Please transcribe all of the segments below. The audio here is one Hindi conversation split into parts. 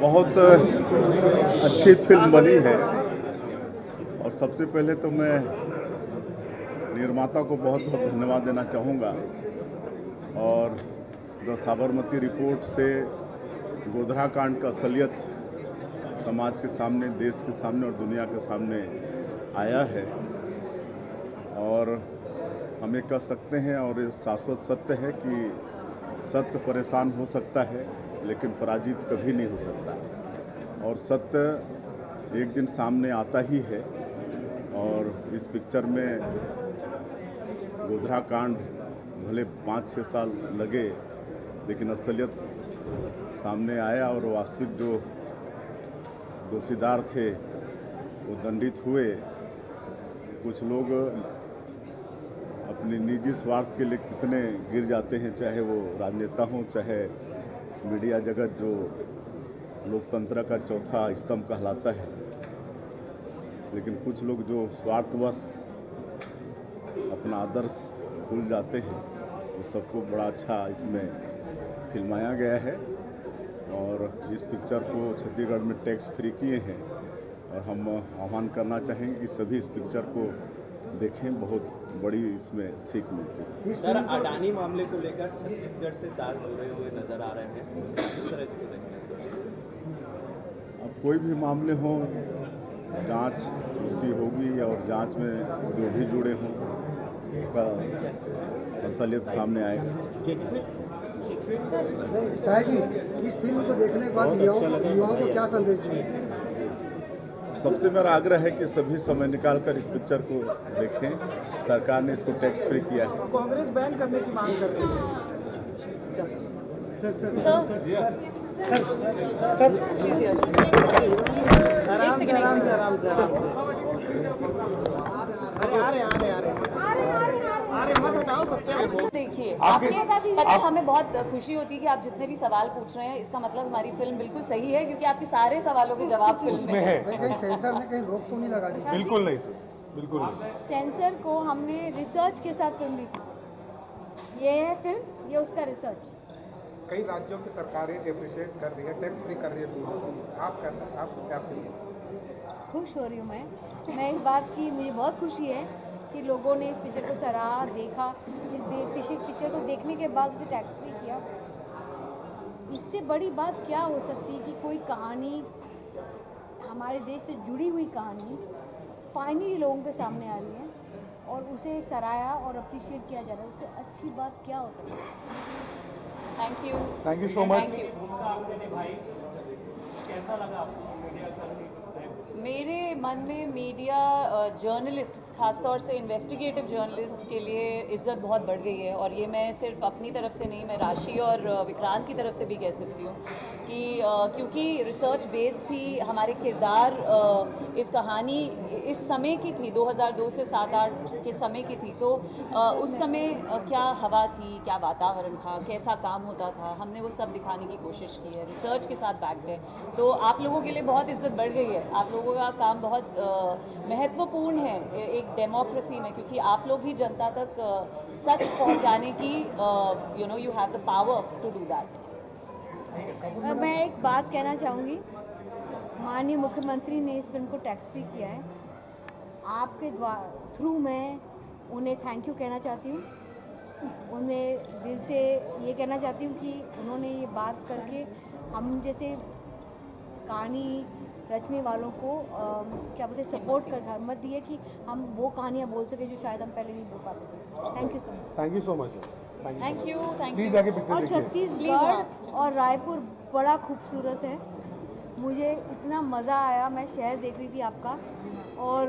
बहुत अच्छी फिल्म बनी है और सबसे पहले तो मैं निर्माता को बहुत बहुत धन्यवाद देना चाहूँगा। और द साबरमती रिपोर्ट से गोधरा कांड का असलियत समाज के सामने, देश के सामने और दुनिया के सामने आया है और हम ये कह सकते हैं और ये शाश्वत सत्य है कि सत्य परेशान हो सकता है लेकिन पराजित कभी नहीं हो सकता और सत्य एक दिन सामने आता ही है। और इस पिक्चर में गोधरा कांड भले 5-6 साल लगे लेकिन असलियत सामने आया और वास्तविक जो दोषीदार थे वो दंडित हुए। कुछ लोग अपने निजी स्वार्थ के लिए कितने गिर जाते हैं, चाहे वो राजनेता हों चाहे मीडिया जगत जो लोकतंत्र का चौथा स्तंभ कहलाता है, लेकिन कुछ लोग जो स्वार्थवश अपना आदर्श भूल जाते हैं वो सबको बड़ा अच्छा इसमें फिल्माया गया है। और इस पिक्चर को छत्तीसगढ़ में टैक्स फ्री किए हैं और हम आह्वान करना चाहेंगे कि सभी इस पिक्चर को देखें, बहुत बड़ी इसमें सीख मिलती है। सर, अडानी मामले को लेकर छत्तीसगढ़ से तार जुड़े हुए नजर आ रहे हैं, किस तरह से देखें? अब कोई भी मामले हो, जांच उसकी होगी और जांच में जो भी जुड़े हों उसका असलियत सामने आएगा। शाह जी, इस फिल्म को देखने के बाद युवाओं को क्या संदेश देंगे? सबसे मेरा आग्रह है कि सभी समय निकालकर इस पिक्चर को देखें। सरकार ने इसको टैक्स फ्री किया है। कांग्रेस बैन करने की मांग कर रही है। आराम से देखिए, पता है हमें बहुत खुशी होती है कि आप जितने भी सवाल पूछ रहे हैं, इसका मतलब हमारी फिल्म बिल्कुल सही है क्योंकि आपके सारे सवालों के जवाब फिल्म में है। कहीं सेंसर ने कहीं रोक तो नहीं लगा दी? बिल्कुल नहीं सर, बिल्कुल नहीं। सेंसर को हमने रिसर्च के साथ फिल्म ली थी। ये है फिल्म, ये उसका रिसर्च। कई राज्यों की सरकारें एप्रिशिएट कर रही है, टैक्स फ्री कर रही है। आप क्या फील? खुश हो रही हूँ मैं इस बात की, मुझे बहुत खुशी है कि लोगों ने इस पिक्चर को सराहा, देखा। इस पिक्चर को देखने के बाद उसे टैक्स फ्री किया। इससे बड़ी बात क्या हो सकती है कि कोई कहानी, हमारे देश से जुड़ी हुई कहानी फाइनली लोगों के सामने आ रही है और उसे सराहा और अप्रिशिएट किया जा रहा है। उससे अच्छी बात क्या हो सकती है? Thank you so much. मेरे मन में मीडिया जर्नलिस्ट, खासतौर से इन्वेस्टिगेटिव जर्नलिस्ट के लिए इज़्ज़त बहुत बढ़ गई है और ये मैं सिर्फ अपनी तरफ से नहीं, मैं राशि और विक्रांत की तरफ से भी कह सकती हूँ कि क्योंकि रिसर्च बेस्ड थी, हमारे किरदार इस कहानी इस समय की थी, 2002 से 7-8 के समय की थी, तो उस समय क्या हवा थी, क्या वातावरण था, कैसा काम होता था, हमने वो सब दिखाने की कोशिश की है, रिसर्च के साथ बैक्ड है। तो आप लोगों के लिए बहुत इज्जत बढ़ गई है, आप लोगों का काम बहुत महत्वपूर्ण है एक डेमोक्रेसी में, क्योंकि आप लोग ही जनता तक सच पहुंचाने की you have the power to do that. मैं एक बात कहना चाहूँगी, माननीय मुख्यमंत्री ने इस फिल्म को टैक्स फ्री किया है। आपके थ्रू मैं उन्हें थैंक यू कहना चाहती हूँ। उन्हें दिल से ये कहना चाहती हूँ कि उन्होंने ये बात करके हम जैसे कहानी रचने वालों को क्या बोलते सपोर्ट कर हिम्मत दी है कि हम वो कहानियाँ बोल सके जो शायद हम पहले नहीं बोल पाते थे। Thank you so much. Thank you so much. Thank you. Please आगे पिक्चर और देखिए। छत्तीसगढ़ और रायपुर बड़ा खूबसूरत है। मुझे इतना मज़ा आया, मैं शहर देख रही थी आपका और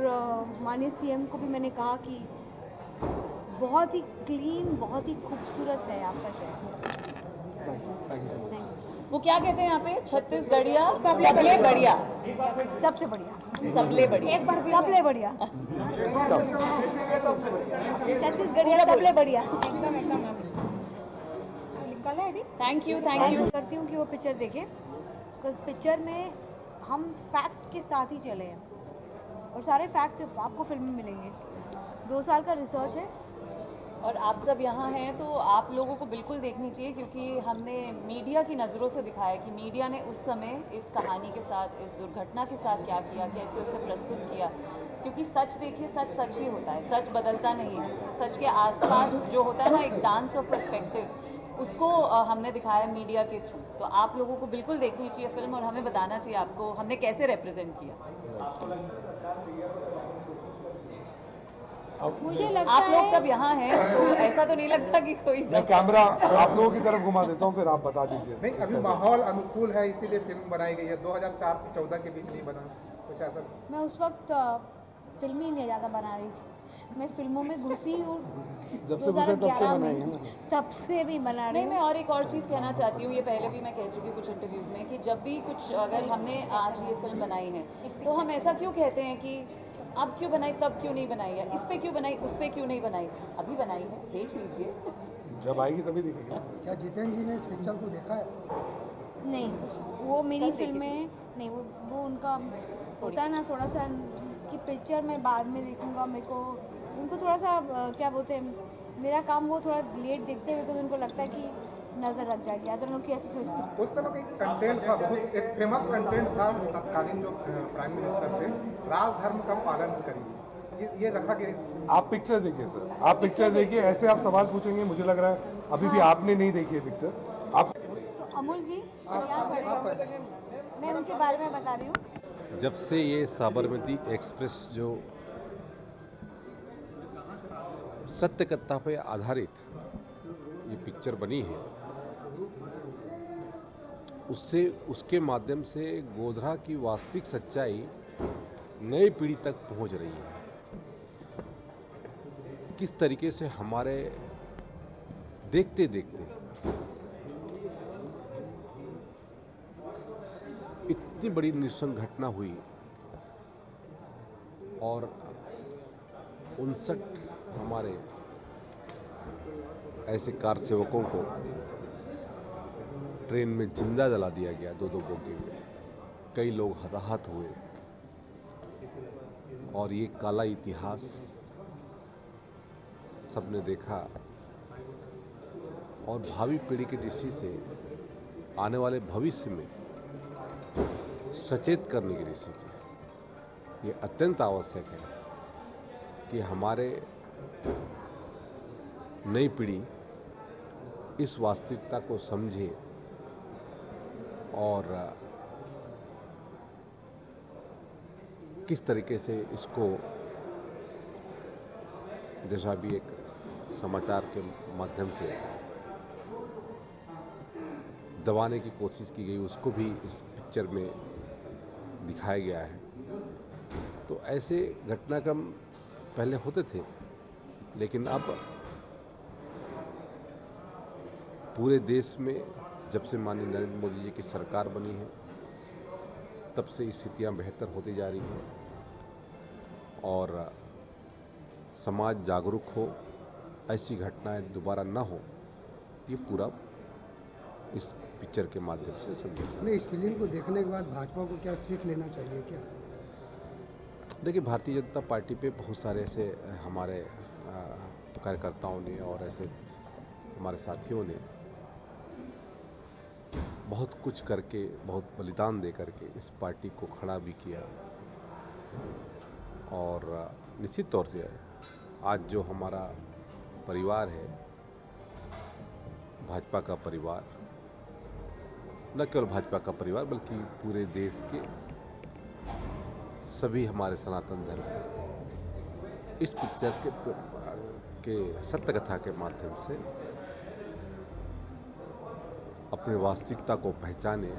माननीय सीएम को भी मैंने कहा कि बहुत ही क्लीन, बहुत ही खूबसूरत है आपका शहर। Thank you so much. वो क्या कहते हैं यहाँ पे, छत्तीसगढ़िया सबले बढ़िया, सबसे बढ़िया, सबले बढ़िया, एक बार सबले बढ़िया, छत्तीसगढ़िया सबले बढ़िया। थैंक यू करती हूँ कि वो पिक्चर देखें, बिकॉज पिक्चर में हम फैक्ट के साथ ही चले हैं और सारे फैक्ट्स आपको फिल्म में मिलेंगे। 2 साल का रिसर्च है और आप सब यहाँ हैं तो आप लोगों को बिल्कुल देखनी चाहिए, क्योंकि हमने मीडिया की नज़रों से दिखाया कि मीडिया ने उस समय इस कहानी के साथ, इस दुर्घटना के साथ क्या किया, कैसे उसे प्रस्तुत किया। क्योंकि सच देखिए, सच सच ही होता है, सच बदलता नहीं है। सच के आसपास जो होता है ना, एक डांस ऑफ पर्सपेक्टिव, उसको हमने दिखाया मीडिया के थ्रू। तो आप लोगों को बिल्कुल देखनी चाहिए फिल्म और हमें बताना चाहिए आपको हमने कैसे रिप्रेजेंट किया। मुझे लगता आप लोग है सब यहाँ हैं तो ऐसा तो नहीं लगता कि कोई मैं कैमरा आप लोगों की तरफ घुमा देता हूँ, फिर आप बता दीजिए। नहीं, अभी माहौल अनुकूल है इसीलिए फिल्म बनाई गई है। 2004 से 14 के बीच नहीं बना कुछ ऐसा। मैं उस वक्त फिल्म ही नहीं ज़्यादा बना रही थी, मैं फिल्मों में घुसी हूँ जब से घुसे तब से 2011 बनाई है में, ना। तब से भी बना रही नहीं, मैं हूँ। और एक और चीज़ कहना चाहती हूँ, ये पहले भी मैं कह चुकी हूँ कुछ इंटरव्यूज़ में, कि जब भी कुछ अगर हमने आज ये फिल्म बनाई है तो हम ऐसा क्यों कहते हैं कि अब क्यों बनाई, तब क्यों नहीं बनाई है, इस पे क्यों बनाई, उस पे क्यों नहीं बनाई। अभी बनाई है, देख लीजिए। जब आएगी तभी देखेंगे। क्या जितेंद्र जी ने इस पिक्चर को देखा है? नहीं, वो मेरी कल फिल्में नहीं, वो उनका होता है ना थोड़ा सा कि पिक्चर मैं बाद में देखूंगा। मेरे को उनको थोड़ा सा क्या बोलते हैं, मेरा काम वो थोड़ा लेट देखते हुए तो उनको लगता है कि नज़र लग जाएगी, या तो उनकी ऐसे सोचते हैं। उस समय एक कंटेंट था, बहुत एक फेमस कंटेंट था तत्कालीन जो प्राइम मिनिस्टर थे, राजधर्म का पालन करिए, ये रखा गया। आप पिक्चर देखिए सर, आप पिक्चर देखिए। ऐसे आप सवाल पूछेंगे, मुझे लग रहा है अभी भी आपने नहीं देखी है पिक्चर। आप तो अमूल जी यहाँ खड़े हैं, मैं उनके बारे में बता रही हूँ। जब से ये साबरमती एक्सप्रेस जो सत्य कथा पे आधारित ये पिक्चर बनी है, उससे उसके माध्यम से गोधरा की वास्तविक सच्चाई नई पीढ़ी तक पहुंच रही है। किस तरीके से हमारे देखते देखते इतनी बड़ी नृशंस घटना हुई और 59 हमारे ऐसे कार सेवकों को ट्रेन में जिंदा जला दिया गया, 2-2 बोगी में। कई लोग हताहत हुए और ये काला इतिहास सबने देखा और भावी पीढ़ी की दृष्टि से आने वाले भविष्य में सचेत करने की दृष्टि से ये अत्यंत आवश्यक है कि हमारे नई पीढ़ी इस वास्तविकता को समझे और किस तरीके से इसको, जैसा भी एक समाचार के माध्यम से दबाने की कोशिश की गई, उसको भी इस पिक्चर में दिखाया गया है। तो ऐसे घटनाक्रम पहले होते थे, लेकिन अब पूरे देश में जब से माननीय नरेंद्र मोदी जी की सरकार बनी है तब से स्थितियां बेहतर होती जा रही हैं और समाज जागरूक हो, ऐसी घटनाएं दोबारा ना हो, ये पूरा इस पिक्चर के माध्यम से समझा। नहीं, इस फिल्म को देखने के बाद भाजपा को क्या सीख लेना चाहिए क्या? देखिए, भारतीय जनता पार्टी पे बहुत सारे ऐसे हमारे कार्यकर्ताओं ने और ऐसे हमारे साथियों ने बहुत कुछ करके, बहुत बलिदान दे करके इस पार्टी को खड़ा भी किया और निश्चित तौर से आज जो हमारा परिवार है, भाजपा का परिवार, न केवल भाजपा का परिवार बल्कि पूरे देश के सभी हमारे सनातन धर्म इस पिक्चर के सत्य कथा के माध्यम से अपनी वास्तविकता को पहचाने।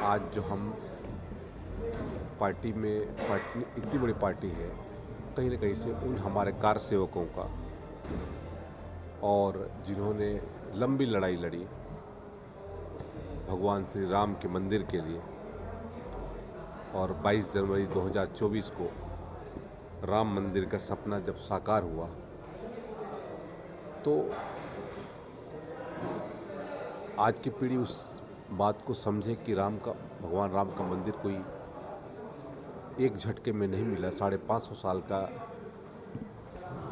आज जो हम पार्टी में इतनी बड़ी पार्टी है, कहीं न कहीं से उन हमारे कार सेवकों का और जिन्होंने लंबी लड़ाई लड़ी भगवान श्री राम के मंदिर के लिए और 22 जनवरी 2024 को राम मंदिर का सपना जब साकार हुआ तो आज की पीढ़ी उस बात को समझे कि भगवान राम का मंदिर कोई एक झटके में नहीं मिला। 550 साल का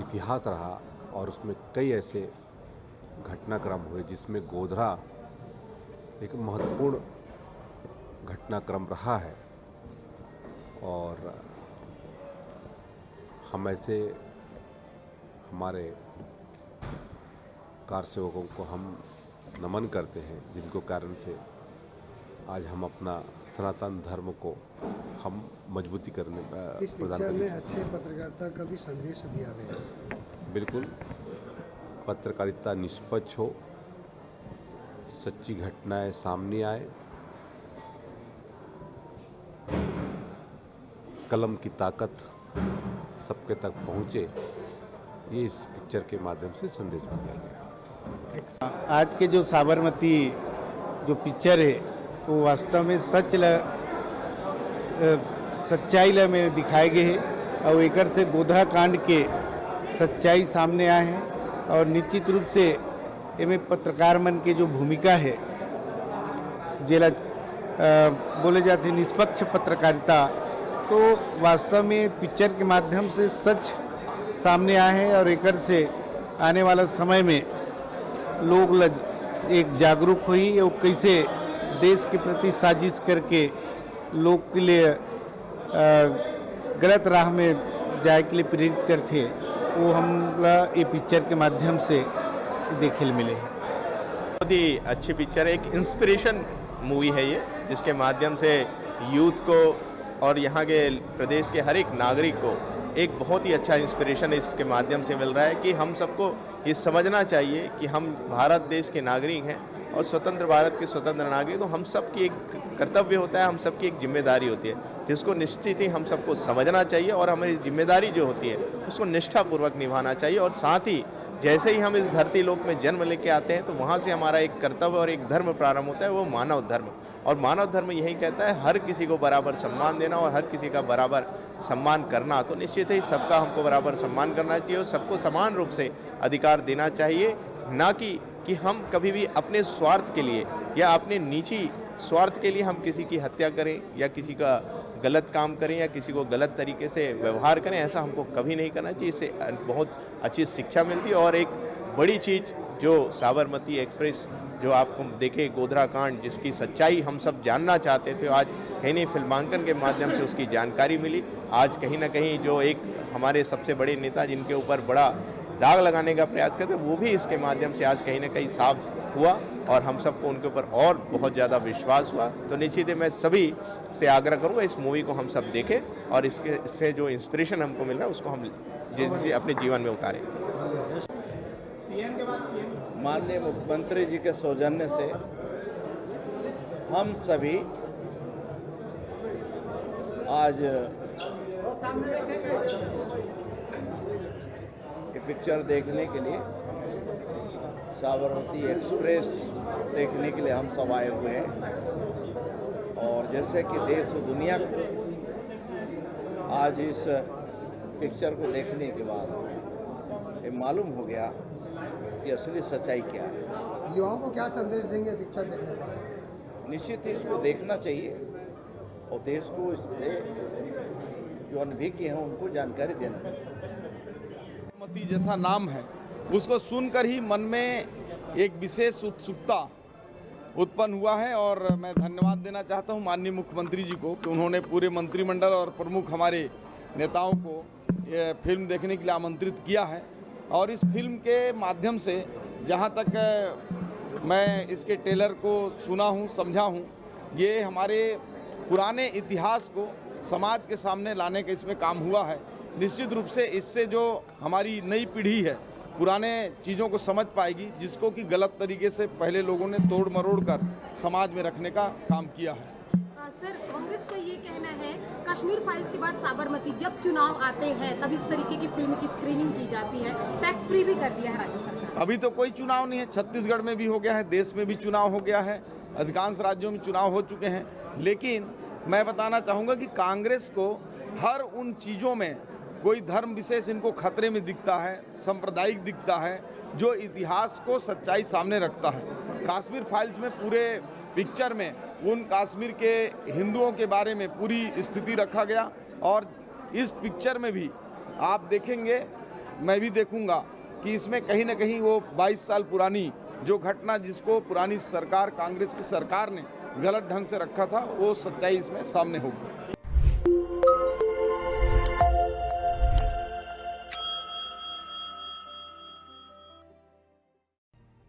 इतिहास रहा और उसमें कई ऐसे घटनाक्रम हुए जिसमें गोधरा एक महत्वपूर्ण घटनाक्रम रहा है। और हम ऐसे हमारे कार सेवकों को हम नमन करते हैं जिनको कारण से आज हम अपना सनातन धर्म को हम मजबूती करने इस पिक्चर में अच्छे पत्रकारिता का भी संदेश दिया गया है। बिल्कुल, पत्रकारिता निष्पक्ष हो, सच्ची घटनाएं सामने आए, कलम की ताकत सबके तक पहुँचे, ये इस पिक्चर के माध्यम से संदेश दिया गया। आज के जो साबरमती जो पिक्चर है वो वास्तव में सच्चाई में दिखाए गए हैं और एकर से गोधरा कांड के सच्चाई सामने आए हैं। और निश्चित रूप से इनमें पत्रकार मन की जो भूमिका है, जेला बोले जाते निष्पक्ष पत्रकारिता, तो वास्तव में पिक्चर के माध्यम से सच सामने आए हैं और एकर से आने वाला समय में लोग एक जागरूक हुई और कैसे देश के प्रति साजिश करके लोग के लिए गलत राह में जाए के लिए प्रेरित करते, वो हम ये पिक्चर के माध्यम से देखे मिले हैं। बहुत ही अच्छी पिक्चर है, एक इंस्पिरेशन मूवी है ये, जिसके माध्यम से यूथ को और यहाँ के प्रदेश के हर एक नागरिक को एक बहुत ही अच्छा इंस्पिरेशन इसके माध्यम से मिल रहा है कि हम सबको ये समझना चाहिए कि हम भारत देश के नागरिक हैं और स्वतंत्र भारत के स्वतंत्र नागरिक, तो हम सब की एक कर्तव्य होता है, हम सब की एक जिम्मेदारी होती है, जिसको निश्चित ही हम सबको समझना चाहिए और हमारी जिम्मेदारी जो होती है उसको निष्ठापूर्वक निभाना चाहिए। और साथ ही जैसे ही हम इस धरती लोक में जन्म लेके आते हैं तो वहाँ से हमारा एक कर्तव्य और एक धर्म प्रारंभ होता है, वो मानव धर्म। और मानव धर्म यही कहता है हर किसी को बराबर सम्मान देना और हर किसी का बराबर सम्मान करना। तो निश्चित ही सबका हमको बराबर सम्मान करना चाहिए और सबको समान रूप से अधिकार देना चाहिए, ना कि हम कभी भी अपने स्वार्थ के लिए या अपने निजी स्वार्थ के लिए हम किसी की हत्या करें या किसी का गलत काम करें या किसी को गलत तरीके से व्यवहार करें। ऐसा हमको कभी नहीं करना चाहिए। इससे बहुत अच्छी शिक्षा मिलती है। और एक बड़ी चीज़ जो साबरमती एक्सप्रेस जो आपको देखे, गोधरा कांड, जिसकी सच्चाई हम सब जानना चाहते थे, आज कहीं नहीं फिल्मांकन के माध्यम से उसकी जानकारी मिली। आज कहीं ना कहीं जो एक हमारे सबसे बड़े नेता जिनके ऊपर बड़ा दाग लगाने का प्रयास करते, वो भी इसके माध्यम से आज कहीं ना कहीं साफ हुआ और हम सबको उनके ऊपर और बहुत ज़्यादा विश्वास हुआ। तो निश्चित ही मैं सभी से आग्रह करूँगा इस मूवी को हम सब देखें और इससे जो इंस्पिरेशन हमको मिल रहा है उसको हम अपने जीवन में उतारें। माननीय मुख्यमंत्री जी के सौजन्य से हम सभी आज ये पिक्चर देखने के लिए, साबरमती एक्सप्रेस देखने के लिए हम सब आए हुए हैं। और जैसे कि देश और दुनिया को आज इस पिक्चर को देखने के बाद ये मालूम हो गया कि असली सच्चाई क्या है। युवाओं को क्या संदेश देंगे पिक्चर देखने का? निश्चित ही इसको देखना चाहिए और देश को इससे जो अनभिज्ञ हैं उनको जानकारी देना चाहिए। साबरमती जैसा नाम है, उसको सुनकर ही मन में एक विशेष उत्सुकता उत्पन्न हुआ है। और मैं धन्यवाद देना चाहता हूं माननीय मुख्यमंत्री जी को कि उन्होंने पूरे मंत्रिमंडल और प्रमुख हमारे नेताओं को ये फिल्म देखने के लिए आमंत्रित किया है। और इस फिल्म के माध्यम से जहां तक मैं इसके ट्रेलर को सुना हूं, समझा हूं, ये हमारे पुराने इतिहास को समाज के सामने लाने का इसमें काम हुआ है। निश्चित रूप से इससे जो हमारी नई पीढ़ी है पुराने चीज़ों को समझ पाएगी, जिसको कि गलत तरीके से पहले लोगों ने तोड़ मरोड़ कर समाज में रखने का काम किया है। सर, कांग्रेस का ये कहना है कश्मीर फाइल्स के बाद साबरमती, जब चुनाव आते हैं तब इस तरीके की फिल्म की स्क्रीनिंग की जाती है, टैक्स फ्री भी कर दिया है राज्य सरकार। अभी तो कोई चुनाव नहीं है, छत्तीसगढ़ में भी हो गया है, देश में भी चुनाव हो गया है, अधिकांश राज्यों में चुनाव हो चुके हैं। लेकिन मैं बताना चाहूँगा कि कांग्रेस को हर उन चीज़ों में कोई धर्म विशेष इनको खतरे में दिखता है, सांप्रदायिक दिखता है, जो इतिहास को सच्चाई सामने रखता है। कश्मीर फाइल्स में पूरे पिक्चर में उन कश्मीर के हिंदुओं के बारे में पूरी स्थिति रखा गया। और इस पिक्चर में भी आप देखेंगे, मैं भी देखूंगा कि इसमें कहीं ना कहीं वो 22 साल पुरानी जो घटना जिसको पुरानी सरकार, कांग्रेस की सरकार ने गलत ढंग से रखा था, वो सच्चाई इसमें सामने होगी।